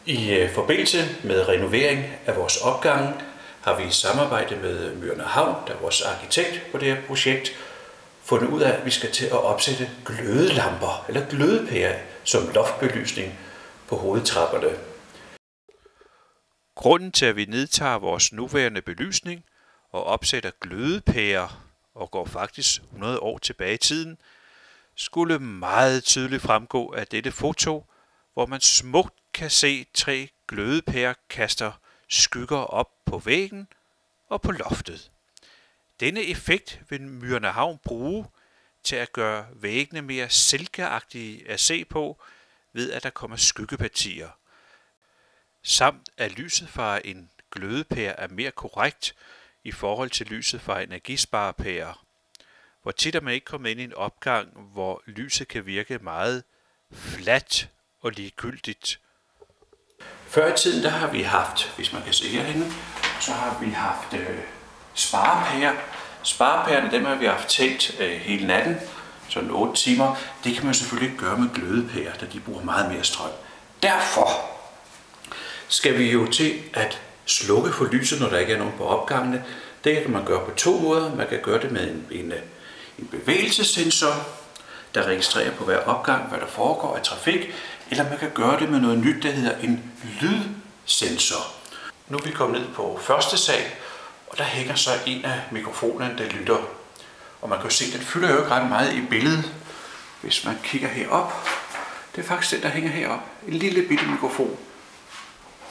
I forbindelse med renovering af vores opgange har vi i samarbejde med Myrna Havn, der er vores arkitekt på det her projekt, fundet ud af, at vi skal til at opsætte glødelamper eller glødepærer som loftbelysning på hovedtrapperne. Grunden til, at vi nedtager vores nuværende belysning og opsætter glødepærer og går faktisk 100 år tilbage i tiden, skulle meget tydeligt fremgå af dette foto, hvor man smukt kan se 3 glødepærer kaster skygger op på væggen og på loftet. Denne effekt vil Myrna Havn bruge til at gøre væggene mere silkeagtige at se på, ved at der kommer skyggepartier, samt at lyset fra en glødepære er mere korrekt i forhold til lyset fra energisparepærer. Hvor tit er man ikke kommet ind i en opgang, hvor lyset kan virke meget fladt og ligegyldigt. Før i tiden der har vi haft, hvis man kan se herhenne, så har vi haft sparepærer. Sparepærerne, dem har vi haft tændt hele natten, sådan 8 timer. Det kan man selvfølgelig ikke gøre med glødepærer, da de bruger meget mere strøm. Derfor skal vi jo til at slukke for lyset, når der ikke er nogen på opgangene. Det kan man gøre på 2 måder. Man kan gøre det med en bevægelsessensor, der registrerer på hver opgang, hvad der foregår af trafik, eller man kan gøre det med noget nyt, der hedder en lydsensor. Nu er vi kommet ned på første sal, og der hænger så en af mikrofonerne, der lytter. Og man kan jo se, at den fylder jo ikke ret meget i billedet, hvis man kigger herop. Det er faktisk den, der hænger herop. En lille bitte mikrofon.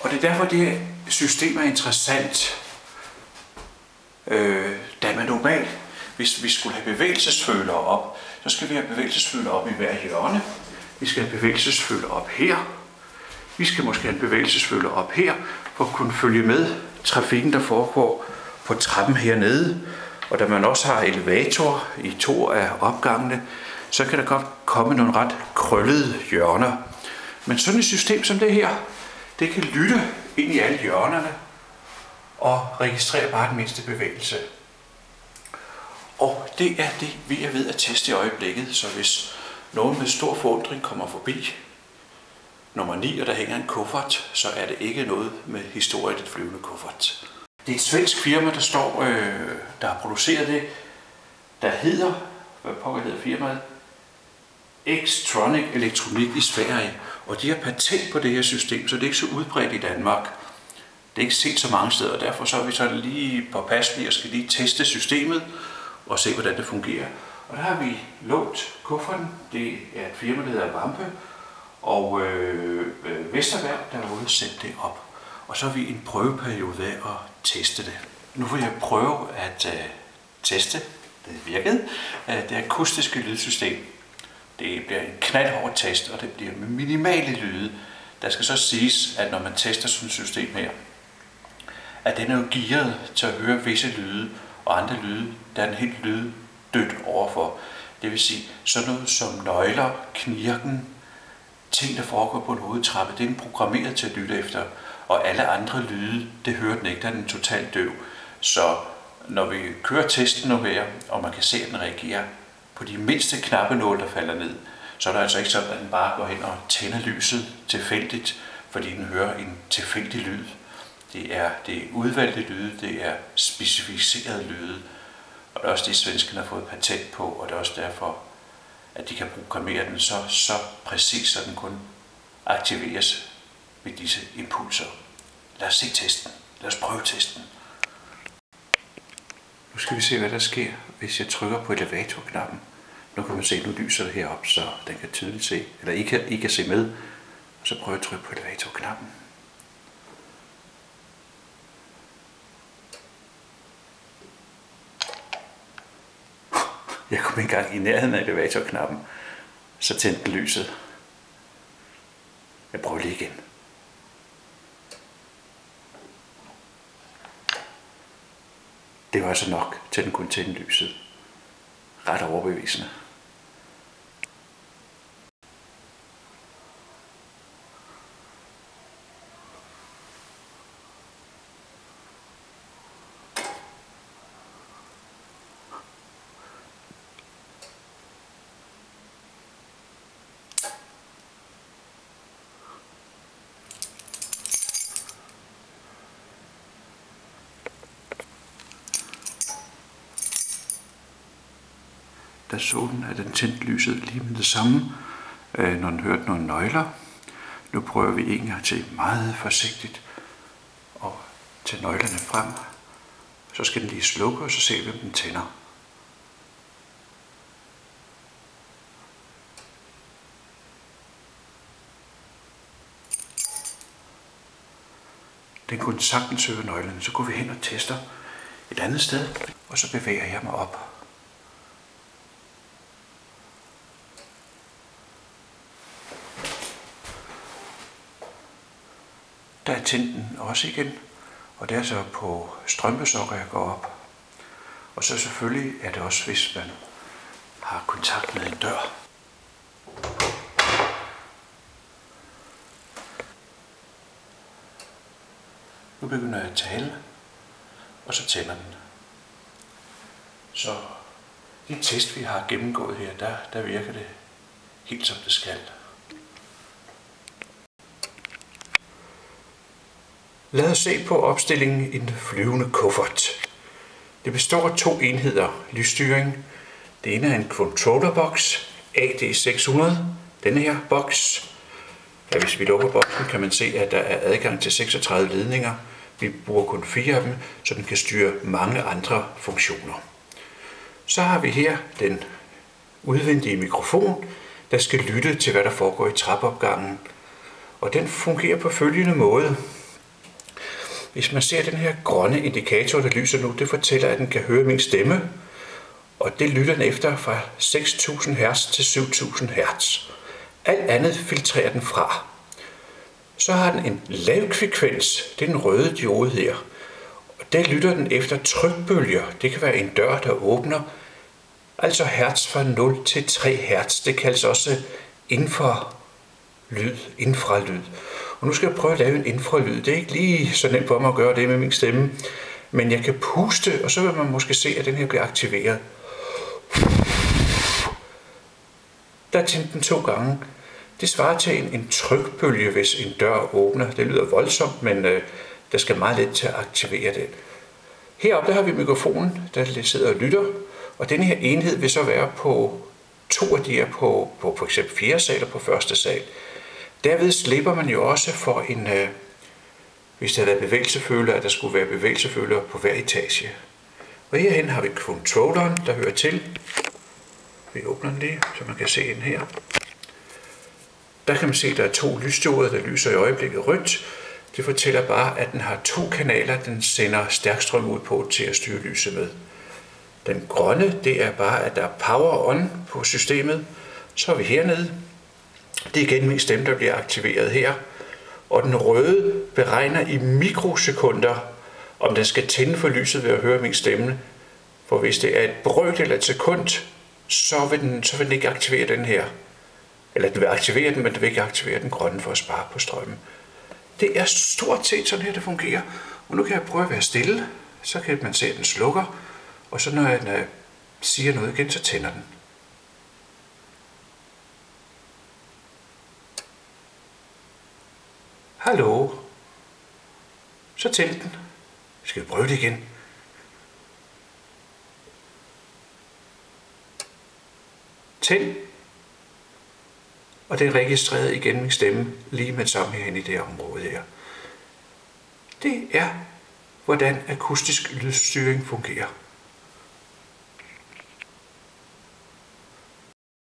Og det er derfor, det her system er interessant. Da man normalt, hvis vi skulle have bevægelsesfølere op, så skal vi have bevægelsesfølere op i hver hjørne. Vi skal have bevægelsesfølere op her. Vi skal måske have en bevægelsesføler op her, for at kunne følge med trafikken, der foregår på trappen hernede. Og da man også har elevator i 2 af opgangene, så kan der godt komme nogle ret krøllede hjørner. Men sådan et system som det her, det kan lytte ind i alle hjørnerne og registrere bare den mindste bevægelse. Og det er det, vi er ved at teste i øjeblikket, så hvis nogen med stor forundring kommer forbi nummer 9, og der hænger en kuffert, så er det ikke noget med historie, det flyvende kuffert. Det er et svensk firma, der har produceret det, der hedder, hvad pokker hedder firmaet? Xtronic Elektronik i Sverige, og de har patent på det her system, så det er ikke så udbredt i Danmark. Det er ikke set så mange steder, og derfor så er vi så lige påpasselige og skal lige teste systemet og se, hvordan det fungerer. Og der har vi lånt kufferten. Det er et firma, der hedder Vampe, og Vesterværk, der er ude at sætte det op. Og så har vi en prøveperiode af at teste det. Nu vil jeg prøve at teste, det virkede, det akustiske lydsystem. Det bliver en knaldhård test, og det bliver med minimale lyde. Der skal så siges, at når man tester sådan et system her, at den er jo gearet til at høre visse lyde, og andre lyde, der er den helt lyddødt overfor. Det vil sige, sådan noget som nøgler, knirken, ting, der foregår på en hovedtrappe, det er den programmeret til at lytte efter. Og alle andre lyde, det hører den ikke, der er den totalt døv. Så når vi kører testen nu her, og man kan se, at den reagerer på de mindste knappenåle, der falder ned, så er det altså ikke sådan, at den bare går hen og tænder lyset tilfældigt, fordi den hører en tilfældig lyd. Det er udvalgte lyde, det er specificerede lyde, og det er også det, svenskerne har fået patent på, og det er også derfor, at de kan programmere den så præcis, så den kun aktiveres ved disse impulser. Lad os se testen. Lad os prøve testen. Nu skal vi se, hvad der sker, hvis jeg trykker på elevatorknappen. Nu kan man se, at nu lyser det heroppe, så den kan tydeligt se, eller I kan se med. Og så prøver jeg at trykke på elevatorknappen. Jeg kom ikke engang i nærheden af elevatorknappen, så tændte lyset. Jeg prøver lige igen. Det var altså nok til, at den kunne tænde lyset. Ret overbevisende. der så den, at den tændte lyset lige med det samme, når den hørte nogle nøgler. Nu prøver vi en gang til meget forsigtigt at tage nøglerne frem. Så skal den lige slukke, og så ser vi, om den tænder. Den kunne sagtens søge nøglerne. Så går vi hen og tester et andet sted, og så bevæger jeg mig op. Der er tænden også igen, og det er så på strømpesokker, jeg går op. Og så selvfølgelig er det også, hvis man har kontakt med en dør. Nu begynder jeg at tale, og så tænder den. Så de test, vi har gennemgået her, der virker det helt som det skal. Lad os se på opstillingen i en flyvende kuffert. Det består af 2 enheder lysstyring. Det ene er en controllerbox AD600. Denne her boks. Ja, hvis vi lukker boksen, kan man se, at der er adgang til 36 ledninger. Vi bruger kun 4 af dem, så den kan styre mange andre funktioner. Så har vi her den udvendige mikrofon, der skal lytte til, hvad der foregår i trappeopgangen. Og den fungerer på følgende måde. Hvis man ser den her grønne indikator, der lyser nu, det fortæller, at den kan høre min stemme. Og det lytter den efter fra 6000 Hz til 7000 Hz. Alt andet filtrerer den fra. Så har den en lav frekvens, det er den røde diode her. Og der lytter den efter trykbølger. Det kan være en dør, der åbner. Altså hertz fra 0 til 3 hertz. Det kaldes også infralyd. Og nu skal jeg prøve at lave en infralyd. Det er ikke lige så nemt for mig at gøre det med min stemme. Men jeg kan puste, og så vil man måske se, at den her bliver aktiveret. Der tændte den 2 gange. Det svarer til en trykbølge, hvis en dør åbner. Det lyder voldsomt, men der skal meget lidt til at aktivere det. Heroppe der har vi mikrofonen, der sidder og lytter. Og denne her enhed vil så være på 2 af de her på for eksempel 4. sal og på 1. sal. Derved slipper man jo også for en, hvis der havde været bevægelseføler, at der skulle være bevægelseføler på hver etage. Og herhen har vi controlleren, der hører til. Vi åbner den lige, så man kan se den her. Der kan man se, at der er 2 lysdioder, der lyser i øjeblikket rødt. Det fortæller bare, at den har 2 kanaler, den sender stærkstrøm ud på til at styre lyset med. Den grønne, det er bare, at der er power on på systemet. Så er vi hernede. Det er igen min stemme, der bliver aktiveret her. Og den røde beregner i mikrosekunder, om den skal tænde for lyset ved at høre min stemme. For hvis det er et brøkdel eller et sekund, så vil den ikke aktivere den her. Eller den vil aktivere den, men den vil ikke aktivere den grønne for at spare på strømmen. Det er stort set sådan her, det fungerer. Og nu kan jeg prøve at være stille. Så kan man se, at den slukker. Og så når jeg siger noget igen, så tænder den. Hallo. Så tændte den. Skal vi prøve det igen? Tænd. Og det er registreret igen min stemme lige med det samme herinde i det her område her. Det er, hvordan akustisk lydstyring fungerer.